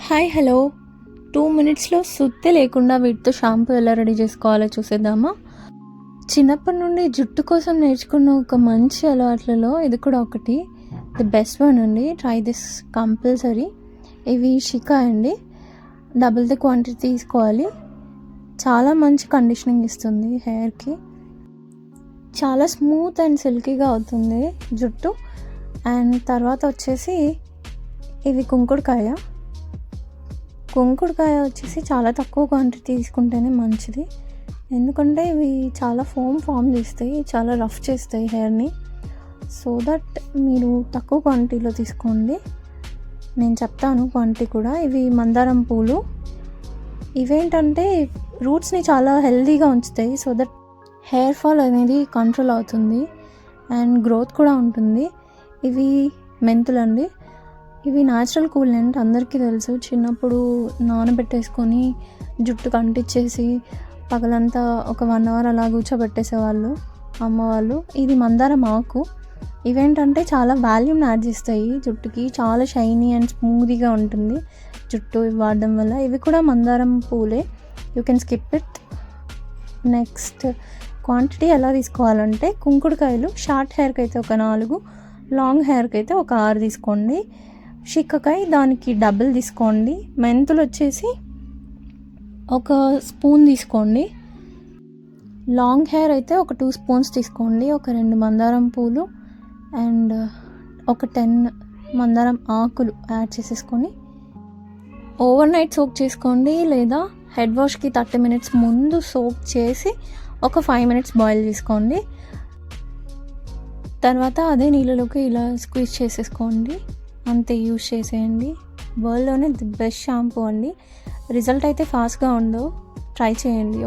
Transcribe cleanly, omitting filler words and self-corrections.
Hi hello 2 మినిట్స్లో సుత్తి లేకుండా వీటితో షాంపూ ఎలా రెడీ చేసుకోవాలో చూసేద్దామా. చిన్నప్పటి నుండి జుట్టు కోసం నేర్చుకున్న ఒక మంచి అలవాట్లలో ఇది కూడా ఒకటి. ది బెస్ట్ వన్ అండి, ట్రై దిస్ కంపల్సరీ. ఇవి షికా అండి, డబుల్ ది క్వాంటిటీ తీసుకోవాలి. చాలా మంచి కండిషనింగ్ ఇస్తుంది హెయిర్కి, చాలా స్మూత్ అండ్ సిల్కీగా అవుతుంది జుట్టు. అండ్ తర్వాత వచ్చేసి ఇవి కుంకుడుకాయ వచ్చేసి చాలా తక్కువ క్వాంటిటీ తీసుకుంటేనే మంచిది, ఎందుకంటే ఇవి చాలా ఫామ్ చేస్తాయి, చాలా రఫ్ చేస్తాయి హెయిర్ని. సో దట్ మీరు తక్కువ క్వాంటిటీలో తీసుకోండి. నేను చెప్తాను క్వాంటిటీ కూడా. ఇవి మందారం పూలు. ఇవేంటంటే రూట్స్ని చాలా హెల్తీగా ఉంచుతాయి, సో దట్ హెయిర్ ఫాల్ అనేది కంట్రోల్ అవుతుంది అండ్ గ్రోత్ కూడా ఉంటుంది. ఇవి మెంతులండి. ఇవి న్యాచురల్ కూలెంట్, అందరికీ తెలుసు. చిన్నప్పుడు నానబెట్టేసుకొని జుట్టుకు అంటించేసి పగలంతా ఒక 1 అవర్ అలా కూర్చోబెట్టేసేవాళ్ళు అమ్మ వాళ్ళు. ఇది మందారం ఆకు. ఇవేంటంటే చాలా వాల్యూమ్ని యాడ్ చేస్తాయి జుట్టుకి, చాలా షైనీ అండ్ స్మూత్గా ఉంటుంది జుట్టు వాడడం వల్ల. ఇవి కూడా మందారం పూలే, you can skip it. Next quantity ఎలా తీసుకోవాలంటే, కుంకుడుకాయలు షార్ట్ హెయిర్కి అయితే ఒక 4, లాంగ్ హెయిర్కి అయితే ఒక 6 తీసుకోండి. షిక్కకాయ దానికి డబుల్ తీసుకోండి. మెంతులు వచ్చేసి ఒక స్పూన్ తీసుకోండి. లాంగ్ హెయిర్ అయితే ఒక 2 స్పూన్స్ తీసుకోండి. ఒక 2 మందారం పూలు అండ్ ఒక 10 మందారం ఆకులు యాడ్ చేసేసుకొని ఓవర్ నైట్ సోక్ చేసుకోండి, లేదా హెడ్ వాష్కి 30 మినిట్స్ ముందు సోక్ చేసి ఒక 5 మినిట్స్ బాయిల్ చేసుకోండి. తర్వాత అదే నీళ్ళలోకి ఇలా స్క్వీజ్ చేసేసుకోండి, అంతే. యూజ్ చేసేయండి. వరల్డ్లోనే ది బెస్ట్ షాంపూ అండి. రిజల్ట్ అయితే ఫాస్ట్గా ఉండవు, ట్రై చేయండి.